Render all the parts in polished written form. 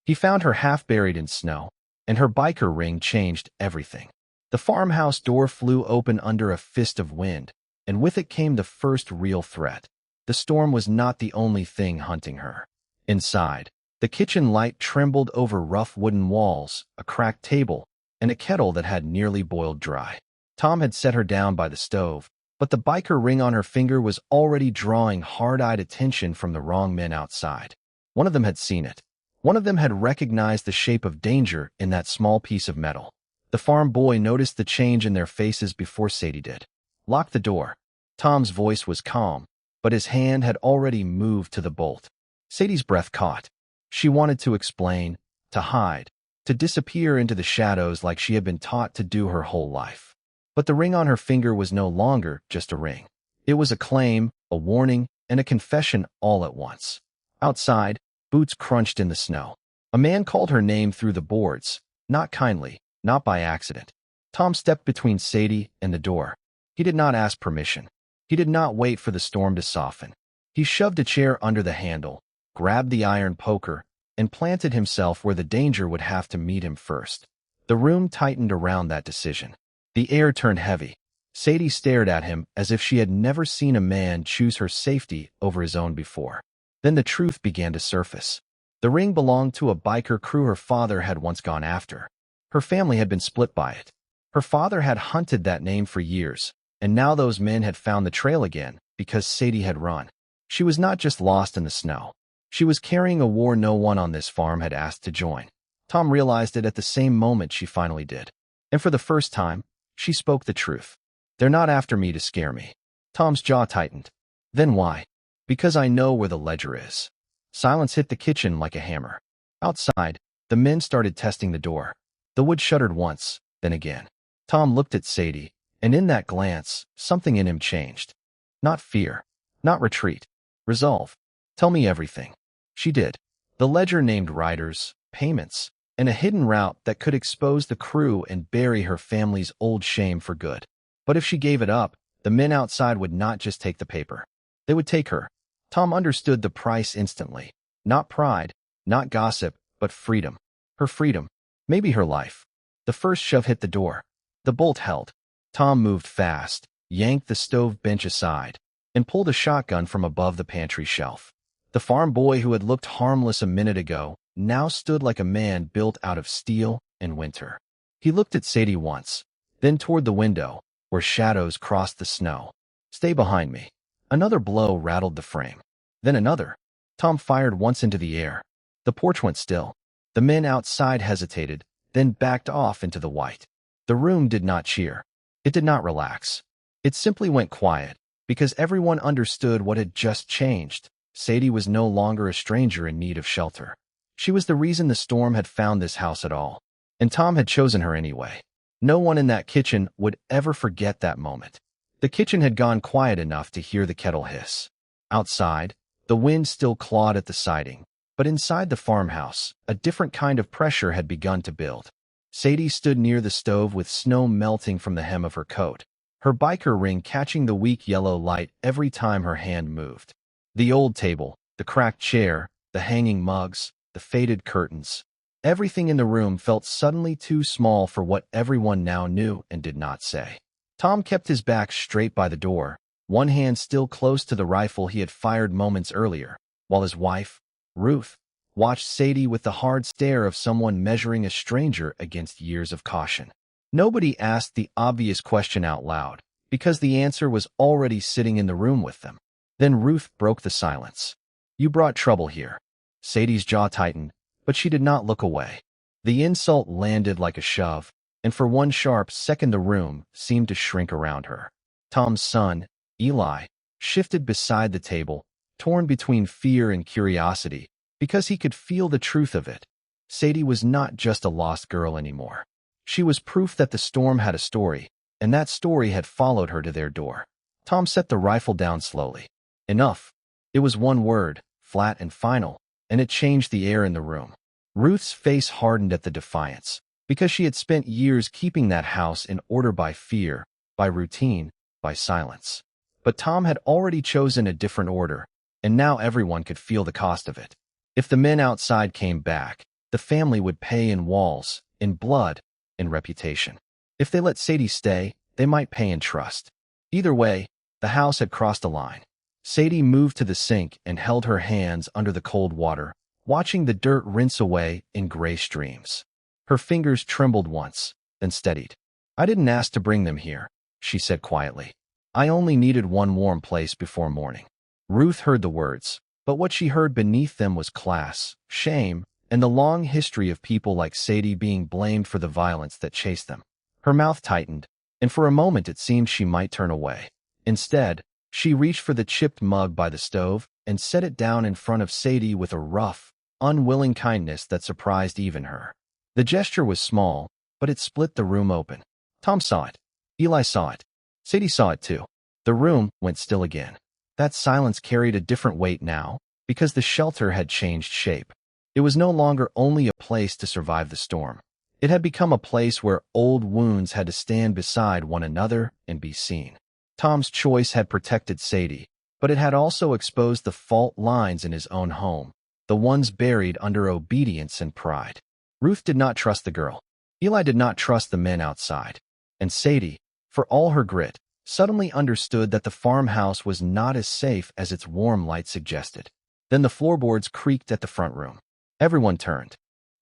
He found her half buried in snow, and her biker ring changed everything. The farmhouse door flew open under a fist of wind, and with it came the first real threat. The storm was not the only thing hunting her. Inside, the kitchen light trembled over rough wooden walls, a cracked table, and a kettle that had nearly boiled dry. Tom had set her down by the stove, but the biker ring on her finger was already drawing hard-eyed attention from the wrong men outside. One of them had seen it. One of them had recognized the shape of danger in that small piece of metal. The farm boy noticed the change in their faces before Sadie did. "Lock the door." Tom's voice was calm, but his hand had already moved to the bolt. Sadie's breath caught. She wanted to explain, to hide, to disappear into the shadows like she had been taught to do her whole life. But the ring on her finger was no longer just a ring. It was a claim, a warning, and a confession all at once. Outside, boots crunched in the snow. A man called her name through the boards, not kindly, not by accident. Tom stepped between Sadie and the door. He did not ask permission. He did not wait for the storm to soften. He shoved a chair under the handle, grabbed the iron poker, and planted himself where the danger would have to meet him first. The room tightened around that decision. The air turned heavy. Sadie stared at him as if she had never seen a man choose her safety over his own before. Then the truth began to surface. The ring belonged to a biker crew her father had once gone after. Her family had been split by it. Her father had hunted that name for years, and now those men had found the trail again because Sadie had run. She was not just lost in the snow. She was carrying a war no one on this farm had asked to join. Tom realized it at the same moment she finally did. And for the first time, she spoke the truth. "They're not after me to scare me." Tom's jaw tightened. "Then why?" "Because I know where the ledger is." Silence hit the kitchen like a hammer. Outside, the men started testing the door. The wood shuddered once, then again. Tom looked at Sadie, and in that glance, something in him changed. Not fear, not retreat. Resolve. "Tell me everything." She did. The ledger named riders, payments, and a hidden route that could expose the crew and bury her family's old shame for good. But if she gave it up, the men outside would not just take the paper. They would take her. Tom understood the price instantly. Not pride, not gossip, but freedom. Her freedom. Maybe her life. The first shove hit the door. The bolt held. Tom moved fast, yanked the stove bench aside, and pulled a shotgun from above the pantry shelf. The farm boy who had looked harmless a minute ago now stood like a man built out of steel and winter. He looked at Sadie once, then toward the window, where shadows crossed the snow. "Stay behind me." Another blow rattled the frame. Then another. Tom fired once into the air. The porch went still. The men outside hesitated, then backed off into the white. The room did not cheer. It did not relax. It simply went quiet, because everyone understood what had just changed. Sadie was no longer a stranger in need of shelter. She was the reason the storm had found this house at all. And Tom had chosen her anyway. No one in that kitchen would ever forget that moment. The kitchen had gone quiet enough to hear the kettle hiss. Outside, the wind still clawed at the siding, but inside the farmhouse, a different kind of pressure had begun to build. Sadie stood near the stove with snow melting from the hem of her coat, her biker ring catching the weak yellow light every time her hand moved. The old table, the cracked chair, the hanging mugs, the faded curtains. Everything in the room felt suddenly too small for what everyone now knew and did not say. Tom kept his back straight by the door, one hand still close to the rifle he had fired moments earlier, while his wife, Ruth, watched Sadie with the hard stare of someone measuring a stranger against years of caution. Nobody asked the obvious question out loud, because the answer was already sitting in the room with them. Then Ruth broke the silence. "You brought trouble here." Sadie's jaw tightened, but she did not look away. The insult landed like a shove, and for one sharp second the room seemed to shrink around her. Tom's son, Eli, shifted beside the table, torn between fear and curiosity, because he could feel the truth of it. Sadie was not just a lost girl anymore. She was proof that the storm had a story, and that story had followed her to their door. Tom set the rifle down slowly. Enough. It was one word, flat and final, and it changed the air in the room. Ruth's face hardened at the defiance, because she had spent years keeping that house in order by fear, by routine, by silence. But Tom had already chosen a different order, and now everyone could feel the cost of it. If the men outside came back, The family would pay in walls, in blood, in reputation. If they let Sadie stay, they might pay in trust. Either way, the house had crossed a line. Sadie moved to the sink and held her hands under the cold water, watching the dirt rinse away in gray streams. Her fingers trembled once, then steadied. "I didn't ask to bring them here," she said quietly. "I only needed one warm place before morning." Ruth heard the words, but what she heard beneath them was class, shame, and the long history of people like Sadie being blamed for the violence that chased them. Her mouth tightened, and for a moment it seemed she might turn away. Instead, she reached for the chipped mug by the stove and set it down in front of Sadie with a rough, unwilling kindness that surprised even her. The gesture was small, but it split the room open. Tom saw it. Eli saw it. Sadie saw it too. The room went still again. That silence carried a different weight now, because the shelter had changed shape. It was no longer only a place to survive the storm. It had become a place where old wounds had to stand beside one another and be seen. Tom's choice had protected Sadie, but it had also exposed the fault lines in his own home, the ones buried under obedience and pride. Ruth did not trust the girl. Eli did not trust the men outside. And Sadie, for all her grit, suddenly understood that the farmhouse was not as safe as its warm light suggested. Then the floorboards creaked at the front room. Everyone turned.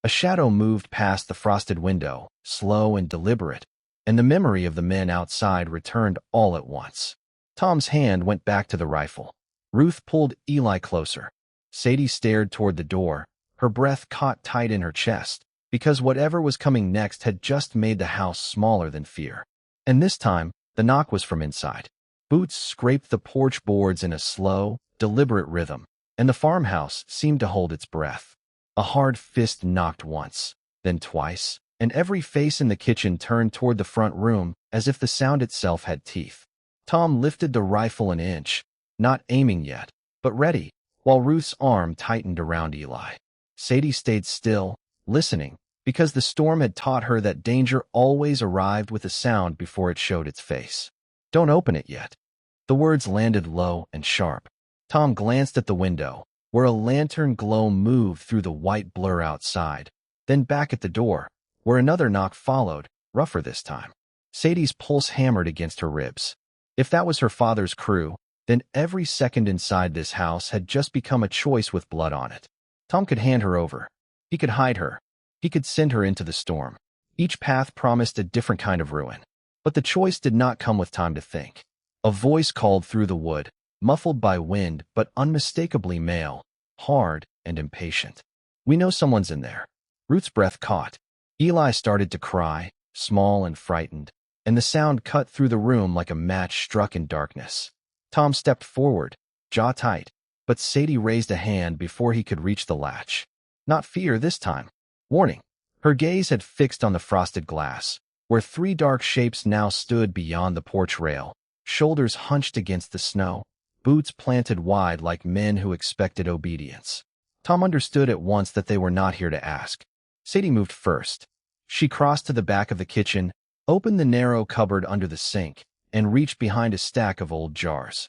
A shadow moved past the frosted window, slow and deliberate, and the memory of the men outside returned all at once. Tom's hand went back to the rifle. Ruth pulled Eli closer. Sadie stared toward the door, her breath caught tight in her chest, because whatever was coming next had just made the house smaller than fear. And this time, the knock was from inside. Boots scraped the porch boards in a slow, deliberate rhythm, and the farmhouse seemed to hold its breath. A hard fist knocked once, then twice, and every face in the kitchen turned toward the front room as if the sound itself had teeth. Tom lifted the rifle an inch, not aiming yet, but ready, while Ruth's arm tightened around Eli. Sadie stayed still, listening, because the storm had taught her that danger always arrived with a sound before it showed its face. "Don't open it yet." The words landed low and sharp. Tom glanced at the window, where a lantern glow moved through the white blur outside, then back at the door, where another knock followed, rougher this time. Sadie's pulse hammered against her ribs. If that was her father's crew, then every second inside this house had just become a choice with blood on it. Tom could hand her over. He could hide her. He could send her into the storm. Each path promised a different kind of ruin. But the choice did not come with time to think. A voice called through the wood, muffled by wind but unmistakably male, hard and impatient. "We know someone's in there." Ruth's breath caught. Eli started to cry, small and frightened, and the sound cut through the room like a match struck in darkness. Tom stepped forward, jaw tight, but Sadie raised a hand before he could reach the latch. Not fear this time. Warning. Her gaze had fixed on the frosted glass, where three dark shapes now stood beyond the porch rail, shoulders hunched against the snow, boots planted wide like men who expected obedience. Tom understood at once that they were not here to ask. Sadie moved first. She crossed to the back of the kitchen, opened the narrow cupboard under the sink, and reached behind a stack of old jars.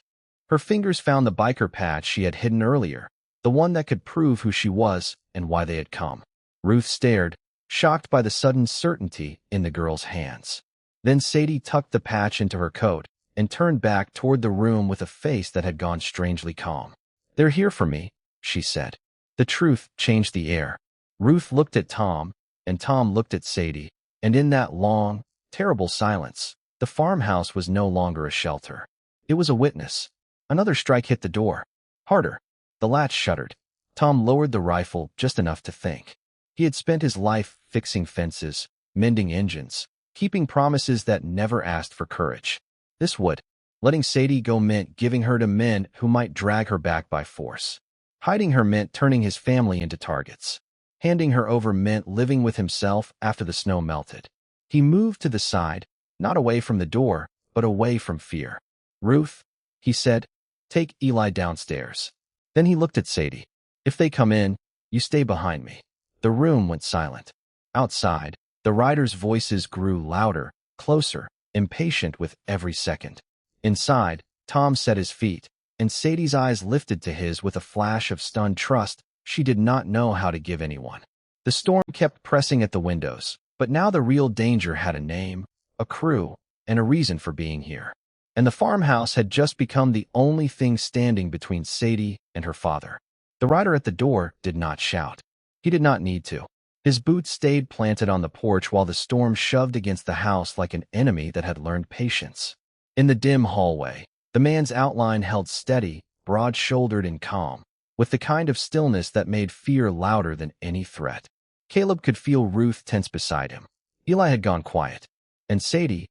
Her fingers found the biker patch she had hidden earlier, the one that could prove who she was and why they had come. Ruth stared, shocked by the sudden certainty in the girl's hands. Then Sadie tucked the patch into her coat and turned back toward the room with a face that had gone strangely calm. "They're here for me," she said. The truth changed the air. Ruth looked at Tom, and Tom looked at Sadie, and in that long, terrible silence, the farmhouse was no longer a shelter. It was a witness. Another strike hit the door. Harder. The latch shuddered. Tom lowered the rifle just enough to think. He had spent his life fixing fences, mending engines, keeping promises that never asked for courage. This would. Letting Sadie go meant giving her to men who might drag her back by force. Hiding her meant turning his family into targets. Handing her over meant living with himself after the snow melted. He moved to the side, not away from the door, but away from fear. "Ruth," he said, "take Eli downstairs." Then he looked at Sadie. "If they come in, you stay behind me." The room went silent. Outside, the riders' voices grew louder, closer, impatient with every second. Inside, Tom set his feet, and Sadie's eyes lifted to his with a flash of stunned trust she did not know how to give anyone. The storm kept pressing at the windows, but now the real danger had a name, a crew, and a reason for being here. And the farmhouse had just become the only thing standing between Sadie and her father. The rider at the door did not shout. He did not need to. His boots stayed planted on the porch while the storm shoved against the house like an enemy that had learned patience. In the dim hallway, the man's outline held steady, broad-shouldered and calm, with the kind of stillness that made fear louder than any threat. Caleb could feel Ruth tense beside him. Eli had gone quiet. And Sadie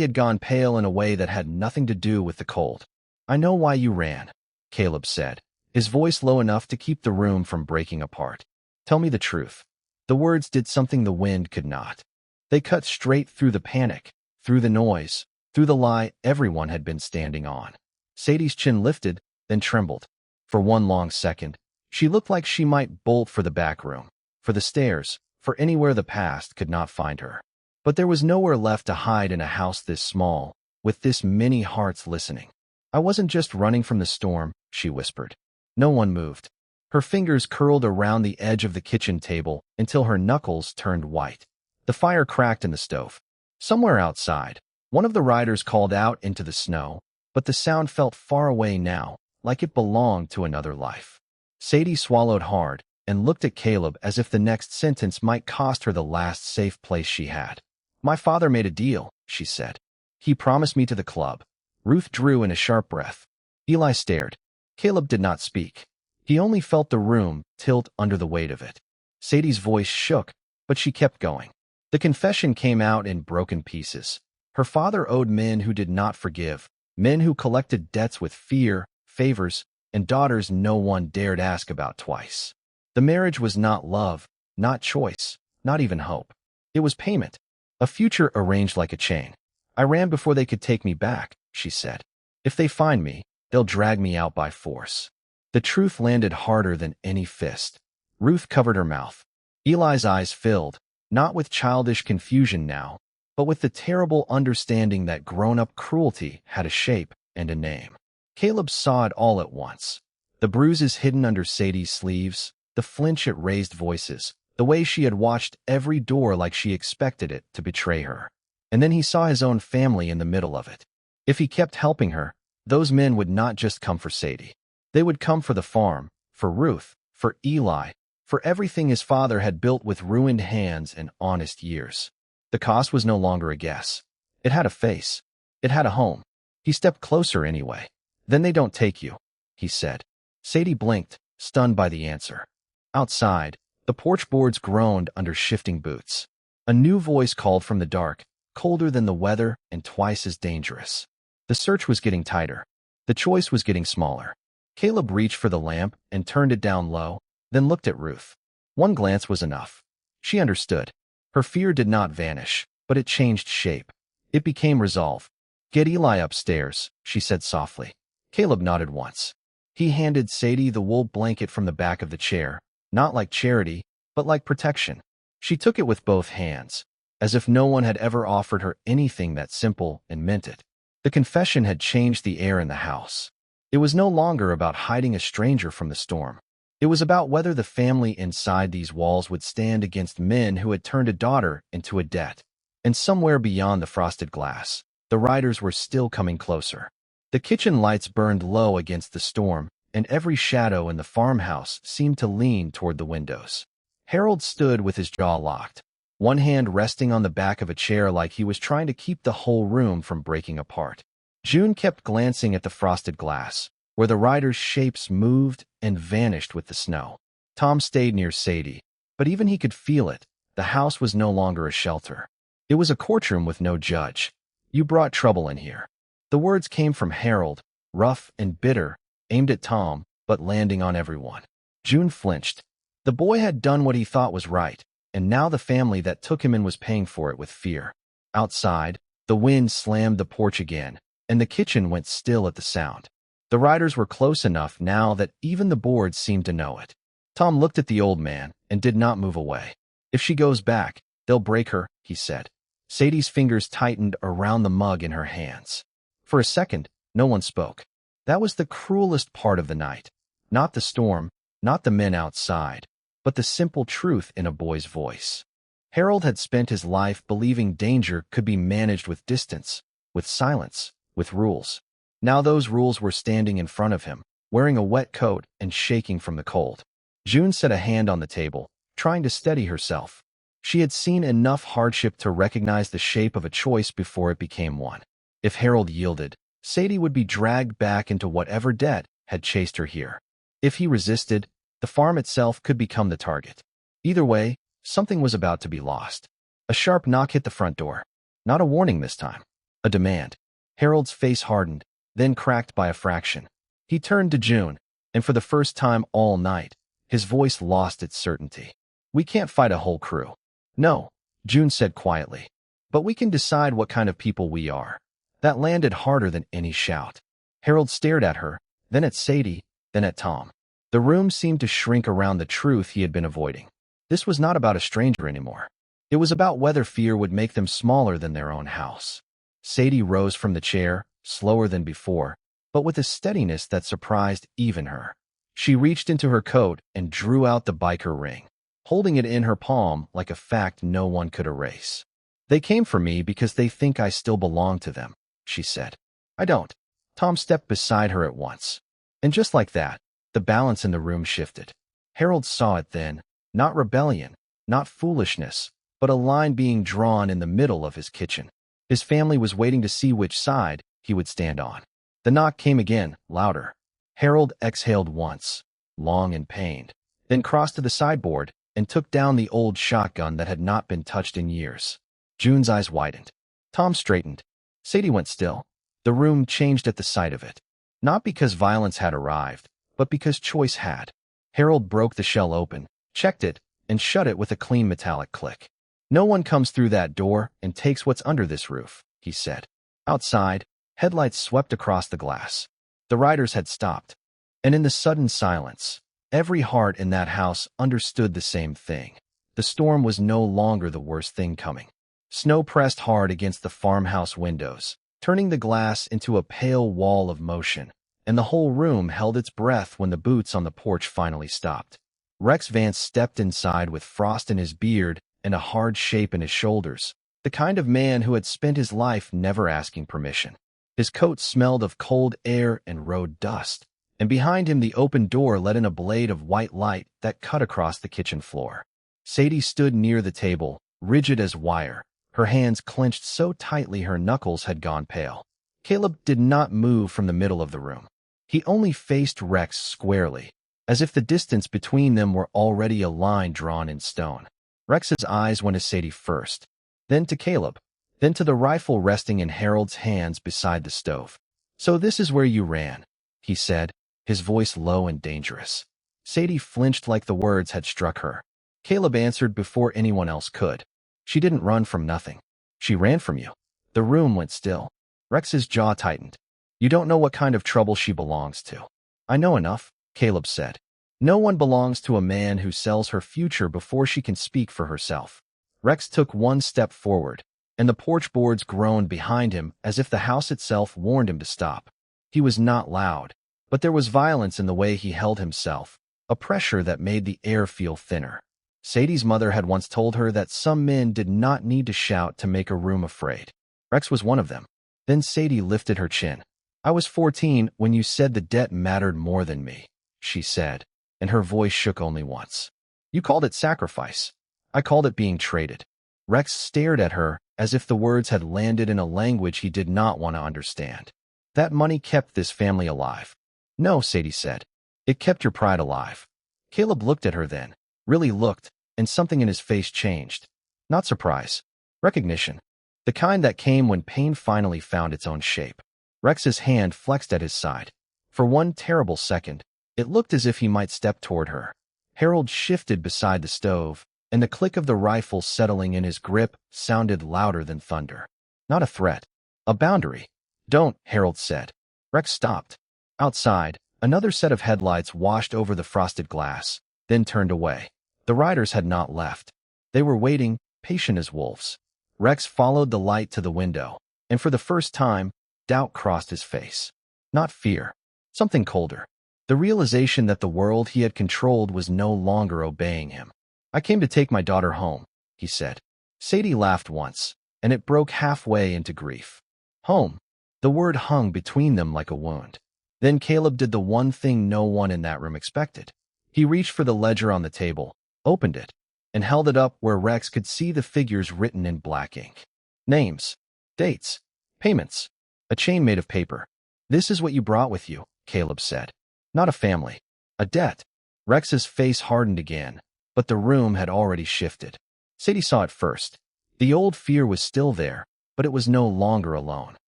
had gone pale in a way that had nothing to do with the cold. "I know why you ran," Caleb said, his voice low enough to keep the room from breaking apart. "Tell me the truth." The words did something the wind could not. They cut straight through the panic, through the noise, through the lie everyone had been standing on. Sadie's chin lifted, then trembled. For one long second, she looked like she might bolt for the back room, for the stairs, for anywhere the past could not find her. But there was nowhere left to hide in a house this small, with this many hearts listening. "I wasn't just running from the storm," she whispered. No one moved. Her fingers curled around the edge of the kitchen table until her knuckles turned white. The fire cracked in the stove. Somewhere outside, one of the riders called out into the snow, but the sound felt far away now, like it belonged to another life. Sadie swallowed hard and looked at Caleb as if the next sentence might cost her the last safe place she had. "My father made a deal," she said. "He promised me to the club." Ruth drew in a sharp breath. Eli stared. Caleb did not speak. He only felt the room tilt under the weight of it. Sadie's voice shook, but she kept going. The confession came out in broken pieces. Her father owed men who did not forgive, men who collected debts with fear, favors, and daughters no one dared ask about twice. The marriage was not love, not choice, not even hope. It was payment, a future arranged like a chain. "I ran before they could take me back," she said. "If they find me, they'll drag me out by force." The truth landed harder than any fist. Ruth covered her mouth. Eli's eyes filled, not with childish confusion now, but with the terrible understanding that grown-up cruelty had a shape and a name. Caleb saw it all at once. The bruises hidden under Sadie's sleeves, the flinch at raised voices, the way she had watched every door like she expected it to betray her. And then he saw his own family in the middle of it. If he kept helping her, those men would not just come for Sadie. They would come for the farm, for Ruth, for Eli, for everything his father had built with ruined hands and honest years. The cost was no longer a guess. It had a face. It had a home. He stepped closer anyway. "Then they don't take you," he said. Sadie blinked, stunned by the answer. Outside, the porch boards groaned under shifting boots. A new voice called from the dark, colder than the weather and twice as dangerous. The search was getting tighter. The choice was getting smaller. Caleb reached for the lamp and turned it down low, then looked at Ruth. One glance was enough. She understood. Her fear did not vanish, but it changed shape. It became resolve. "Get Eli upstairs," she said softly. Caleb nodded once. He handed Sadie the wool blanket from the back of the chair, not like charity, but like protection. She took it with both hands, as if no one had ever offered her anything that simple and meant it. The confession had changed the air in the house. It was no longer about hiding a stranger from the storm. It was about whether the family inside these walls would stand against men who had turned a daughter into a debt. And somewhere beyond the frosted glass, the riders were still coming closer. The kitchen lights burned low against the storm, and every shadow in the farmhouse seemed to lean toward the windows. Harold stood with his jaw locked, one hand resting on the back of a chair like he was trying to keep the whole room from breaking apart. June kept glancing at the frosted glass, where the riders' shapes moved and vanished with the snow. Tom stayed near Sadie, but even he could feel it. The house was no longer a shelter. It was a courtroom with no judge. "You brought trouble in here." The words came from Harold, rough and bitter, aimed at Tom, but landing on everyone. June flinched. The boy had done what he thought was right, and now the family that took him in was paying for it with fear. Outside, the wind slammed the porch again, and the kitchen went still at the sound. The riders were close enough now that even the boards seemed to know it. Tom looked at the old man and did not move away. "If she goes back, they'll break her," he said. Sadie's fingers tightened around the mug in her hands. For a second, no one spoke. That was the cruelest part of the night. Not the storm, not the men outside, but the simple truth in a boy's voice. Harold had spent his life believing danger could be managed with distance, with silence, with rules. Now those rules were standing in front of him, wearing a wet coat and shaking from the cold. June set a hand on the table, trying to steady herself. She had seen enough hardship to recognize the shape of a choice before it became one. If Harold yielded, Sadie would be dragged back into whatever debt had chased her here. If he resisted, the farm itself could become the target. Either way, something was about to be lost. A sharp knock hit the front door. Not a warning this time. A demand. Harold's face hardened, then cracked by a fraction. He turned to June, and for the first time all night, his voice lost its certainty. "We can't fight a whole crew." "No," June said quietly. "But we can decide what kind of people we are." That landed harder than any shout. Harold stared at her, then at Sadie, then at Tom. The room seemed to shrink around the truth he had been avoiding. This was not about a stranger anymore. It was about whether fear would make them smaller than their own house. Sadie rose from the chair, slower than before, but with a steadiness that surprised even her. She reached into her coat and drew out the biker ring, holding it in her palm like a fact no one could erase. "They came for me because they think I still belong to them," she said. "I don't." Tom stepped beside her at once. And just like that, the balance in the room shifted. Harold saw it then, not rebellion, not foolishness, but a line being drawn in the middle of his kitchen. His family was waiting to see which side he would stand on. The knock came again, louder. Harold exhaled once, long and pained, then crossed to the sideboard and took down the old shotgun that had not been touched in years. June's eyes widened. Tom straightened. Sadie went still. The room changed at the sight of it. Not because violence had arrived, but because choice had. Harold broke the shell open, checked it, and shut it with a clean metallic click. "No one comes through that door and takes what's under this roof," he said. Outside, headlights swept across the glass. The riders had stopped. And in the sudden silence, every heart in that house understood the same thing. The storm was no longer the worst thing coming. Snow pressed hard against the farmhouse windows, turning the glass into a pale wall of motion, and the whole room held its breath when the boots on the porch finally stopped. Rex Vance stepped inside with frost in his beard and a hard shape in his shoulders, the kind of man who had spent his life never asking permission. His coat smelled of cold air and road dust, and behind him the open door let in a blade of white light that cut across the kitchen floor. Sadie stood near the table, rigid as wire, her hands clenched so tightly her knuckles had gone pale. Caleb did not move from the middle of the room. He only faced Rex squarely, as if the distance between them were already a line drawn in stone. Rex's eyes went to Sadie first, then to Caleb, then to the rifle resting in Harold's hands beside the stove. "So this is where you ran," he said, his voice low and dangerous. Sadie flinched like the words had struck her. Caleb answered before anyone else could. "She didn't run from nothing. She ran from you." The room went still. Rex's jaw tightened. "You don't know what kind of trouble she belongs to." "I know enough," Caleb said. "No one belongs to a man who sells her future before she can speak for herself." Rex took one step forward, and the porch boards groaned behind him as if the house itself warned him to stop. He was not loud, but there was violence in the way he held himself, a pressure that made the air feel thinner. Sadie's mother had once told her that some men did not need to shout to make a room afraid. Rex was one of them. Then Sadie lifted her chin. "I was 14 when you said the debt mattered more than me," she said, and her voice shook only once. "You called it sacrifice. I called it being traded." Rex stared at her as if the words had landed in a language he did not want to understand. "That money kept this family alive." "No," Sadie said. "It kept your pride alive." Caleb looked at her then, really looked, and something in his face changed. Not surprise. Recognition. The kind that came when pain finally found its own shape. Rex's hand flexed at his side. For one terrible second, it looked as if he might step toward her. Harold shifted beside the stove, and the click of the rifle settling in his grip sounded louder than thunder. Not a threat. A boundary. "Don't," Harold said. Rex stopped. Outside, another set of headlights washed over the frosted glass, then turned away. The riders had not left. They were waiting, patient as wolves. Rex followed the light to the window, and for the first time, doubt crossed his face. Not fear. Something colder. The realization that the world he had controlled was no longer obeying him. "I came to take my daughter home," he said. Sadie laughed once, and it broke halfway into grief. Home. The word hung between them like a wound. Then Caleb did the one thing no one in that room expected. He reached for the ledger on the table, opened it, and held it up where Rex could see the figures written in black ink. Names, dates, payments, a chain made of paper. "This is what you brought with you," Caleb said. "Not a family, a debt." Rex's face hardened again, but the room had already shifted. Sadie saw it first. The old fear was still there, but it was no longer alone.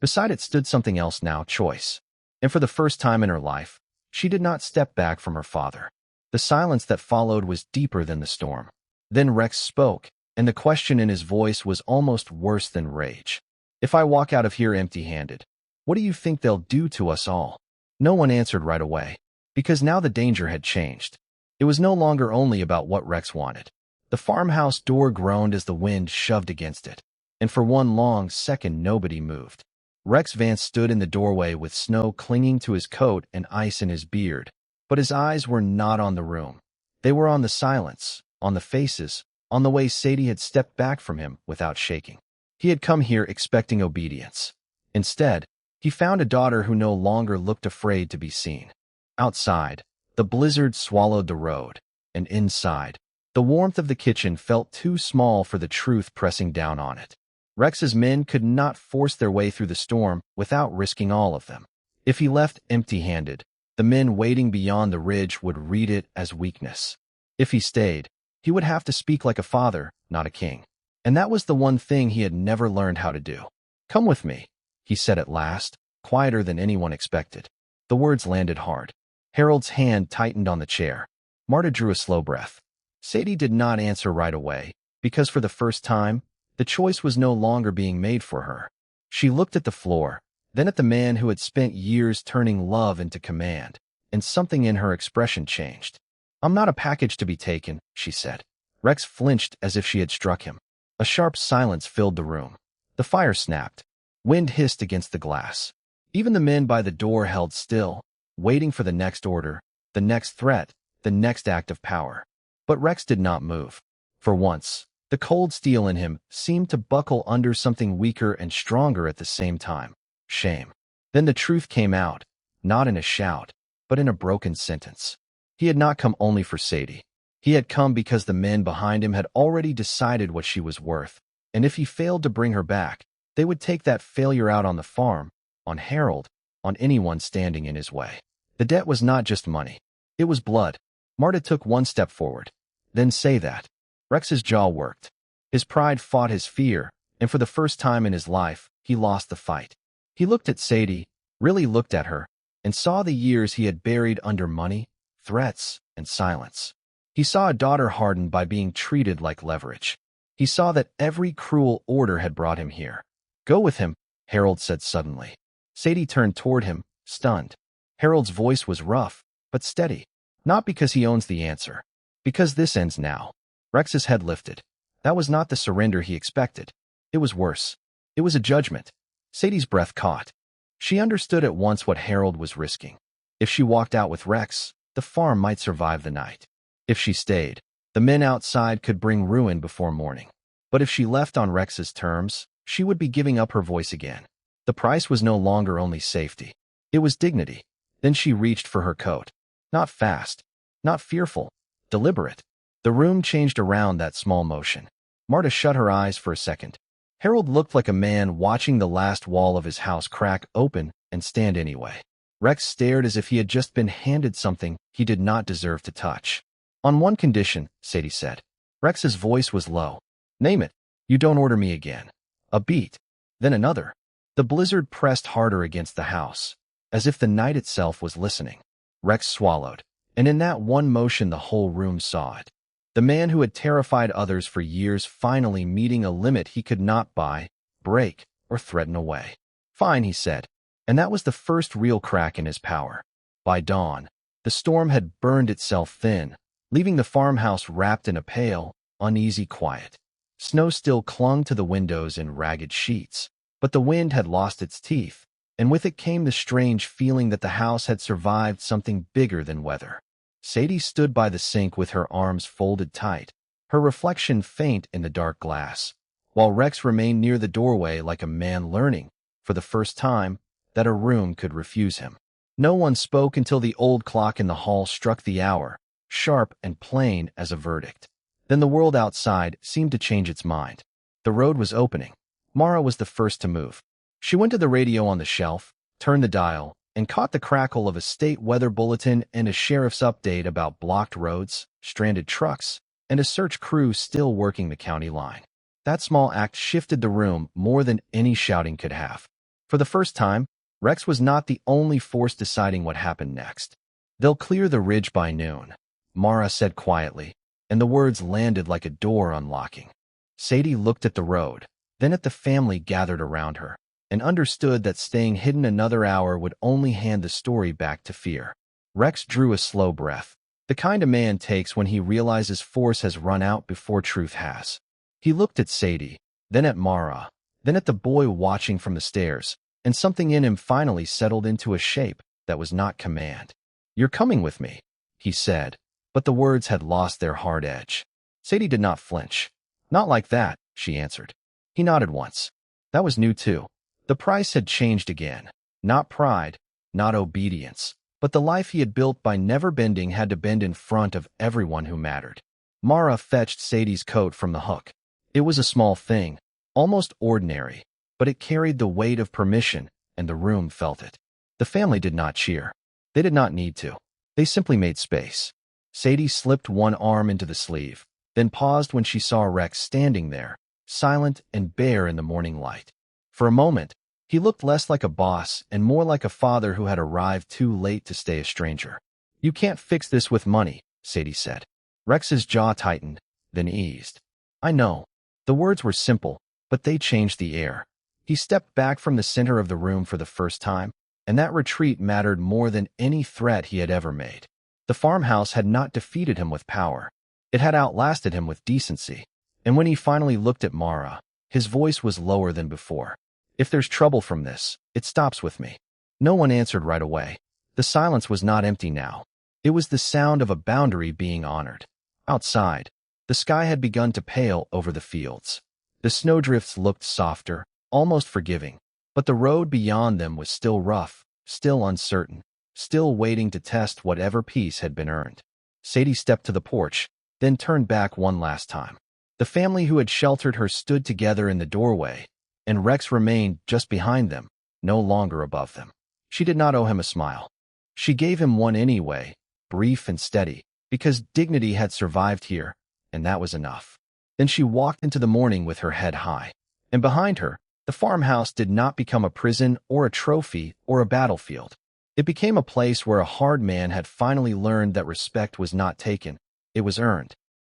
Beside it stood something else now, choice. And for the first time in her life, she did not step back from her father. The silence that followed was deeper than the storm. Then Rex spoke, and the question in his voice was almost worse than rage. "If I walk out of here empty-handed, what do you think they'll do to us all?" No one answered right away, because now the danger had changed. It was no longer only about what Rex wanted. The farmhouse door groaned as the wind shoved against it, and for one long second nobody moved. Rex Vance stood in the doorway with snow clinging to his coat and ice in his beard, but his eyes were not on the room. They were on the silence, on the faces, on the way Sadie had stepped back from him without shaking. He had come here expecting obedience. Instead, he found a daughter who no longer looked afraid to be seen. Outside, the blizzard swallowed the road, and inside, the warmth of the kitchen felt too small for the truth pressing down on it. Rex's men could not force their way through the storm without risking all of them. If he left empty-handed, the men waiting beyond the ridge would read it as weakness. If he stayed, he would have to speak like a father, not a king. And that was the one thing he had never learned how to do. "Come with me," he said at last, quieter than anyone expected. The words landed hard. Harold's hand tightened on the chair. Marta drew a slow breath. Sadie did not answer right away, because for the first time, the choice was no longer being made for her. She looked at the floor, then at the man who had spent years turning love into command, and something in her expression changed. "I'm not a package to be taken," she said. Rex flinched as if she had struck him. A sharp silence filled the room. The fire snapped. Wind hissed against the glass. Even the men by the door held still, waiting for the next order, the next threat, the next act of power. But Rex did not move. For once, the cold steel in him seemed to buckle under something weaker and stronger at the same time. Shame. Then the truth came out, not in a shout, but in a broken sentence. He had not come only for Sadie. He had come because the men behind him had already decided what she was worth, and if he failed to bring her back, they would take that failure out on the farm, on Harold, on anyone standing in his way. The debt was not just money. It was blood. Marta took one step forward. "Then say that." Rex's jaw worked. His pride fought his fear, and for the first time in his life, he lost the fight. He looked at Sadie, really looked at her, and saw the years he had buried under money, threats, and silence. He saw a daughter hardened by being treated like leverage. He saw that every cruel order had brought him here. "Go with him," Harold said suddenly. Sadie turned toward him, stunned. Harold's voice was rough, but steady. "Not because he owns the answer. Because this ends now." Rex's head lifted. That was not the surrender he expected. It was worse. It was a judgment. Sadie's breath caught. She understood at once what Harold was risking. If she walked out with Rex, the farm might survive the night. If she stayed, the men outside could bring ruin before morning. But if she left on Rex's terms, she would be giving up her voice again. The price was no longer only safety. It was dignity. Then she reached for her coat. Not fast. Not fearful. Deliberate. The room changed around that small motion. Marta shut her eyes for a second. Harold looked like a man watching the last wall of his house crack open and stand anyway. Rex stared as if he had just been handed something he did not deserve to touch. "On one condition," Sadie said. Rex's voice was low. "Name it. You don't order me again." A beat. Then another. The blizzard pressed harder against the house, as if the night itself was listening. Rex swallowed, and in that one motion the whole room saw it. The man who had terrified others for years finally meeting a limit he could not buy, break, or threaten away. "Fine," he said, and that was the first real crack in his power. By dawn, the storm had burned itself thin, leaving the farmhouse wrapped in a pale, uneasy quiet. Snow still clung to the windows in ragged sheets, but the wind had lost its teeth, and with it came the strange feeling that the house had survived something bigger than weather. Sadie stood by the sink with her arms folded tight, her reflection faint in the dark glass, while Rex remained near the doorway like a man learning, for the first time, that a room could refuse him. No one spoke until the old clock in the hall struck the hour, sharp and plain as a verdict. Then the world outside seemed to change its mind. The road was opening. Mara was the first to move. She went to the radio on the shelf, turned the dial, and caught the crackle of a state weather bulletin and a sheriff's update about blocked roads, stranded trucks, and a search crew still working the county line. That small act shifted the room more than any shouting could have. For the first time, Rex was not the only force deciding what happened next. "They'll clear the ridge by noon," Mara said quietly, and the words landed like a door unlocking. Sadie looked at the road, then at the family gathered around her, and understood that staying hidden another hour would only hand the story back to fear. Rex drew a slow breath, the kind a man takes when he realizes force has run out before truth has. He looked at Sadie, then at Mara, then at the boy watching from the stairs, and something in him finally settled into a shape that was not command. "You're coming with me," he said, but the words had lost their hard edge. Sadie did not flinch. "Not like that," she answered. He nodded once. That was new too. The price had changed again. Not pride, not obedience, but the life he had built by never bending had to bend in front of everyone who mattered. Mara fetched Sadie's coat from the hook. It was a small thing, almost ordinary, but it carried the weight of permission, and the room felt it. The family did not cheer. They did not need to. They simply made space. Sadie slipped one arm into the sleeve, then paused when she saw Rex standing there, silent and bare in the morning light. For a moment, he looked less like a boss and more like a father who had arrived too late to stay a stranger. "You can't fix this with money," Sadie said. Rex's jaw tightened, then eased. "I know." The words were simple, but they changed the air. He stepped back from the center of the room for the first time, and that retreat mattered more than any threat he had ever made. The farmhouse had not defeated him with power. It had outlasted him with decency. And when he finally looked at Mara, his voice was lower than before. "If there's trouble from this, it stops with me." No one answered right away. The silence was not empty now. It was the sound of a boundary being honored. Outside, the sky had begun to pale over the fields. The snowdrifts looked softer, almost forgiving, but the road beyond them was still rough, still uncertain, still waiting to test whatever peace had been earned. Sadie stepped to the porch, then turned back one last time. The family who had sheltered her stood together in the doorway, and Rex remained just behind them, no longer above them. She did not owe him a smile. She gave him one anyway, brief and steady, because dignity had survived here, and that was enough. Then she walked into the morning with her head high, and behind her, the farmhouse did not become a prison or a trophy or a battlefield. It became a place where a hard man had finally learned that respect was not taken, it was earned.